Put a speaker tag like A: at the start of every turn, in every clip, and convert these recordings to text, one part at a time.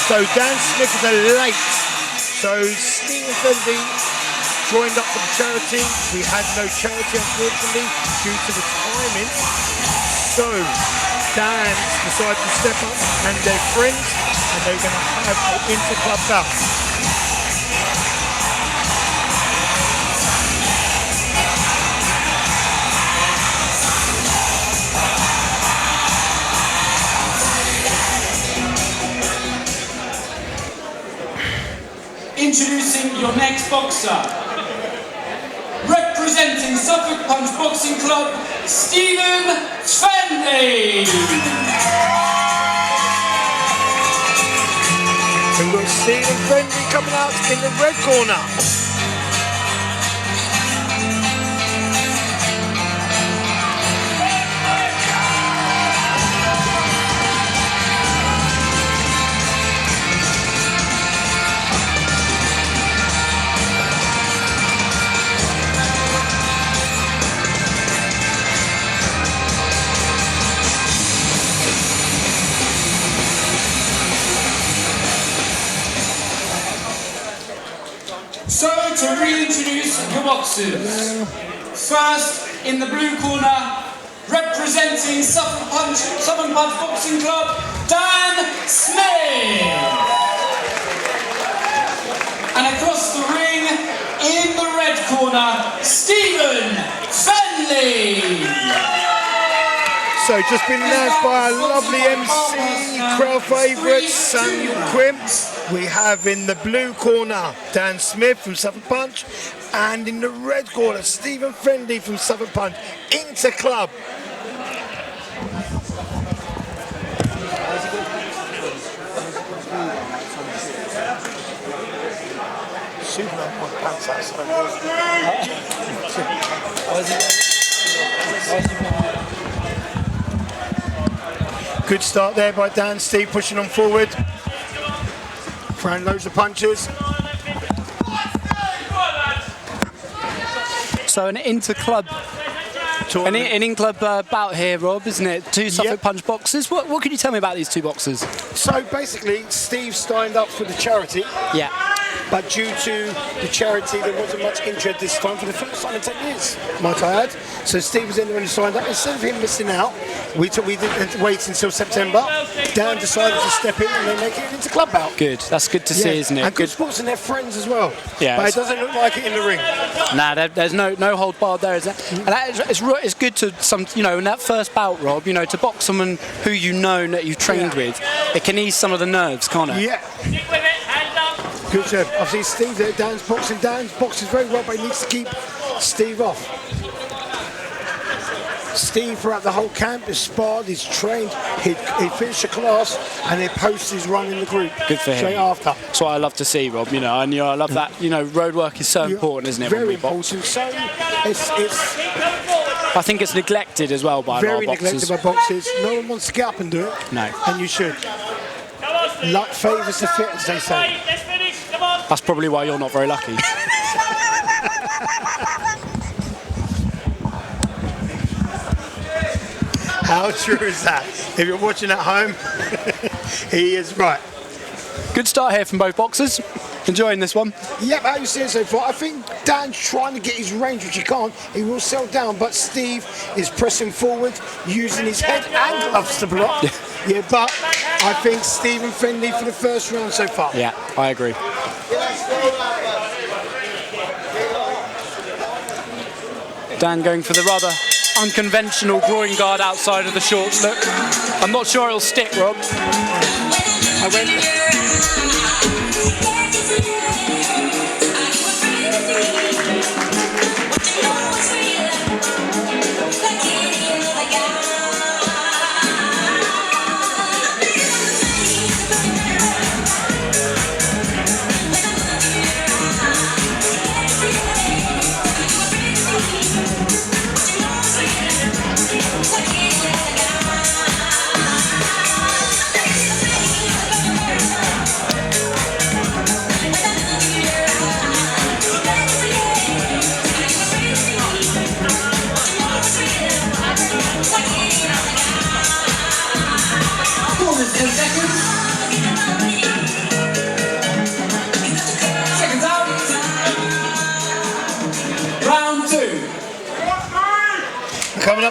A: So Dan Smith is a late. So Stephen Fendley joined up for the charity. We had no charity, unfortunately, due to the timing. So Dan decided to step up and their friends, and they're going to have an inter-club bout.
B: Introducing your next boxer. Representing Suffolk Punch Boxing Club, Stephen Fendley.
A: We've got Stephen Fendley coming out in the red corner.
B: So, to reintroduce your boxers. First, in the blue corner, representing Southern Punch Boxing Club, Dan Smith. And across the ring, in the red corner, Stephen Fendley.
A: So just been announced by a lovely MC, crowd favourite, Samuel Quim. We have in the blue corner, Dan Smith from Southern Punch, and in the red corner, Stephen Fendley from Southern Punch, Inter Club. Superman pants outside. Good start there by Dan. Steve pushing on forward. Throwing loads of punches.
C: So an inter-club, an in-club bout here, Rob, isn't it? Two Suffolk Punch boxers. What can you tell me about these two boxers?
A: So basically, Steve signed up for the charity.
C: Yeah.
A: But due to the charity, there wasn't much interest this time for the first time in 10 years, might I add. So Steve was in there when he signed up. Instead of him missing out, we didn't wait until September. Dan decided to step in and then make it into club bout.
C: Good. That's good to see, isn't it?
A: And good sports and their friends as well.
C: Yeah.
A: But it doesn't look like it in the ring.
C: Nah, there's no hold barred there, is there? And it's good to in that first bout, Rob, to box someone who you know that you've trained with. It can ease some of the nerves, can't it?
A: Yeah. Good job. I've seen Steve there. Dan's boxing. Dan's boxes very well, but he needs to keep Steve off. Steve, throughout the whole camp, has sparred, he's trained, he finished the class, and he posts his run in the group.
C: Good for him.
A: Straight after.
C: That's what I love to see, Rob. And I love that. Road work is so important, isn't it?
A: Very
C: when we box?
A: important. So it's
C: I think it's neglected as well by a lot of boxers.
A: Very neglected by boxers. No one wants to get up and do it.
C: No.
A: And you should. Luck favours the fit, as they say.
C: That's probably why you're not very lucky.
A: How true is that? If you're watching at home, he is right.
C: Good start here from both boxers. Enjoying this one.
A: Yep, how you see it so far? I think Dan's trying to get his range, which he can't. He will settle down, but Steve is pressing forward, using his head and gloves to block. Yeah, but I think Stephen Fendley for the first round so far.
C: Yeah, I agree. Dan going for the rather unconventional groin guard outside of the shorts. Look, I'm not sure it'll stick, Rob.
A: I went.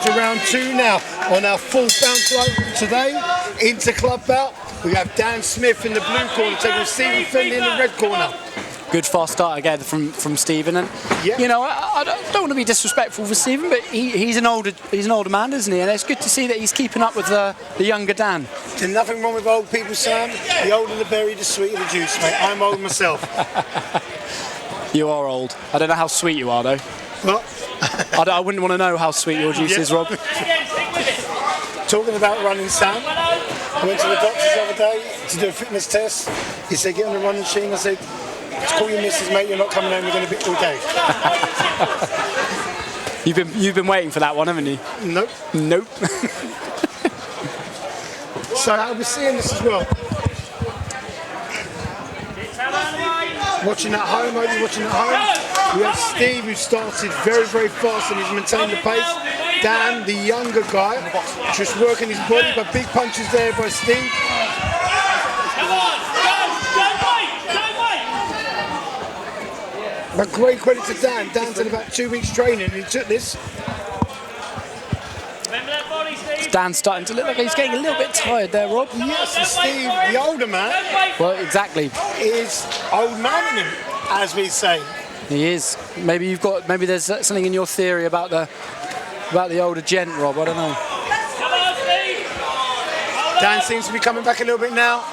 A: to round 2 now on our fourth bounce line today. Into club bout, we have Dan Smith in the blue corner taking Stephen Fendley in the red corner.
C: Good fast start again from Stephen, and you know I don't want to be disrespectful for Stephen, but he's an older man, isn't he? And it's good to see that he's keeping up with the younger Dan.
A: There's nothing wrong with old people, Sam. The older the berry, the sweeter the juice, mate. I'm old myself.
C: You are old. I don't know how sweet you are though.
A: What?
C: I wouldn't want to know how sweet your juice is, Rob.
A: Talking about running, Sam. I went to the doctors the other day to do a fitness test. He said, get on the running machine. I said, call your missus, mate, you're not coming home, we're going to be all day.
C: You've been waiting for that one, haven't you?
A: Nope.
C: Nope.
A: So I'll be seeing this as well. Watching at home, only watching at home. We have Steve, who started very, very fast and he's maintained the pace. Dan, the younger guy, just working his body, but big punches there by Steve. But great credit to Dan. Dan's had about 2 weeks training and he took this.
C: Dan's starting to look like he's getting a little bit tired there, Rob.
A: Yes, and Steve, the older man,
C: well, exactly,
A: is old man in him, as we say.
C: he is. Maybe there's something in your theory about the older gent, Rob. I don't know.
A: Dan seems to be coming back a little bit now.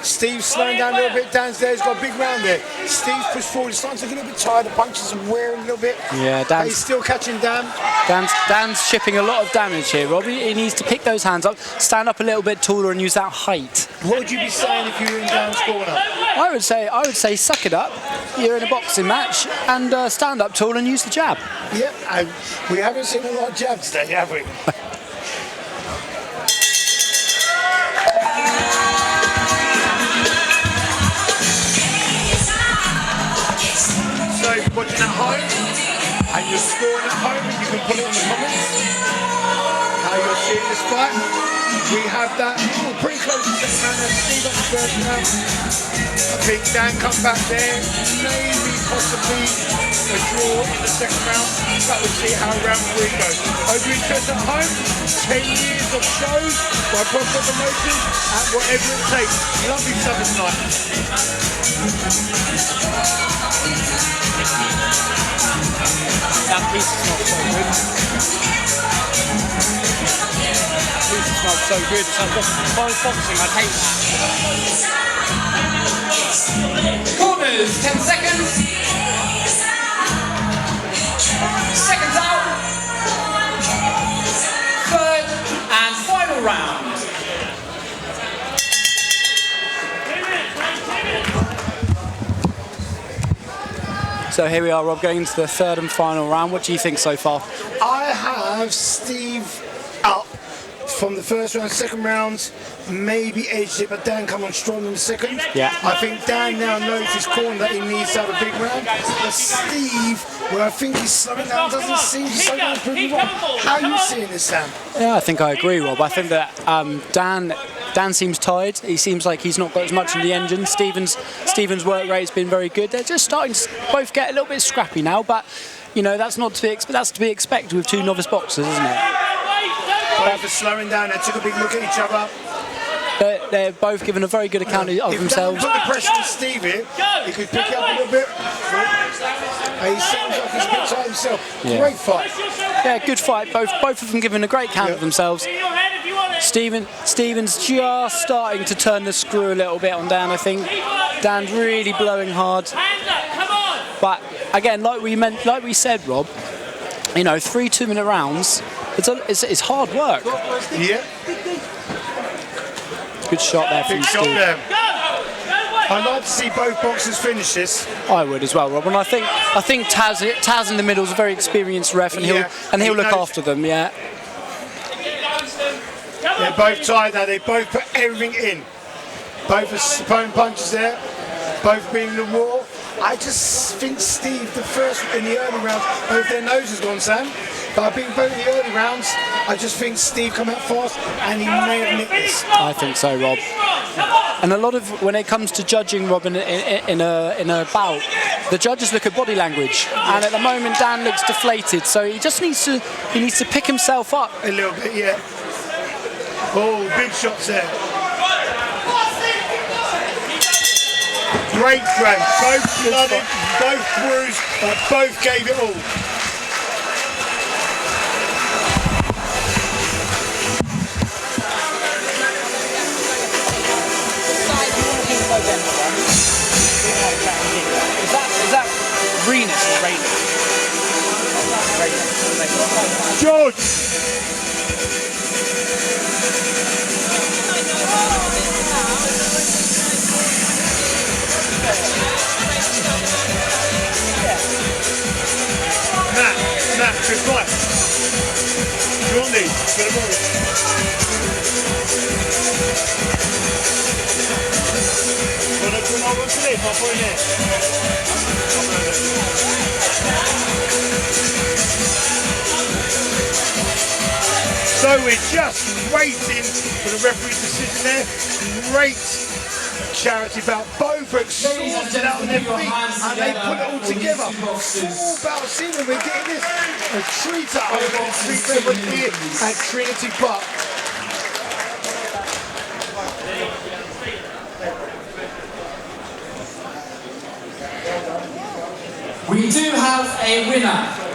A: Steve's slowing down a little bit. Dan's there, he's got a big round there. Steve's pushed forward, he's starting to get a little bit tired, the punches are wearing a little bit.
C: Yeah,
A: but he's still catching Dan.
C: Dan's shipping a lot of damage here, Rob. He needs to pick those hands up, stand up a little bit taller and use that height.
A: What would you be saying if you were in Dan's corner?
C: I would say suck it up. You're in a boxing match and stand up tall and use the jab.
A: Yep, and we haven't seen a lot of jabs today, have we? So if you're watching at home and you're scoring at home, you can put it in the comments how you're seeing this fight. We have that pretty close to the second round. Steve up the first round. I think Dan come back there, maybe possibly a draw in the second round, but we'll see how round 3 goes. Over interest at home, 10 years of shows by proper promotion and whatever it takes. Lovely stuff tonight.
C: That piece smells so good. Piece smells so good. If I was boxing, I'd hate that.
B: Corners, 10 seconds. Seconds out. Third and final round.
C: So here we are, Rob, going into the third and final round. What do you think so far?
A: I have Steve up from the first round, second round, maybe edged it, but Dan come on strong in the second.
C: Yeah.
A: I think Dan now knows his corner that he needs to have a big round. But Steve, where I think he's slowing down, doesn't seem to slow down pretty well. How are you seeing this, Sam?
C: Yeah, I think I agree, Rob. I think that Dan seems tired. He seems like he's not got as much in the engine. Stephen's work rate has been very good. They're just starting to both get a little bit scrappy now, but you know that's to be expected with 2 novice boxers, isn't it?
A: Both are slowing down. They took a big look at each other.
C: They're both giving a very good account of themselves.
A: If Dan put the pressure on Steve here, he could pick it up a little bit. And he seems like he's picked up himself.
C: Yeah.
A: Great fight.
C: Yeah, good fight. Both of them giving a great account of themselves. Stephen's just starting to turn the screw a little bit on Dan, I think. Dan's really blowing hard. But again, like we said, Rob, you know, 3 2-minute rounds, it's hard work.
A: Yeah.
C: Good shot there from
A: Big
C: Steve.
A: shot there. I'd like to see both boxers finish this.
C: I would as well, Rob. And I think Taz in the middle is a very experienced ref, and he'll look after them. Yeah.
A: They're both tied now. They both put everything in. Both are throwing punches there. Both being in the war. I just think Steve, the first in the early rounds, both their noses gone, Sam. But I think both the early rounds, I just think Steve come out fast and he may have nicked this.
C: I think so, Rob. And a lot of when it comes to judging, Rob, in a bout, the judges look at body language, and at the moment Dan looks deflated, so he just needs to pick himself up
A: a little bit, yeah. Oh, big shots there. Great grab, both blooded, both bruised, but both gave it all.
C: Is that Renus or Raynus?
A: George! Matt, good fight. You want these? Get them all. So we're just waiting for the referee's decision there. Great charity bout. Both are exhausted out on their feet and they put it all together. 4 bouts in and we're getting this. A treater over the street level here at Trinity Park.
B: We do have a winner.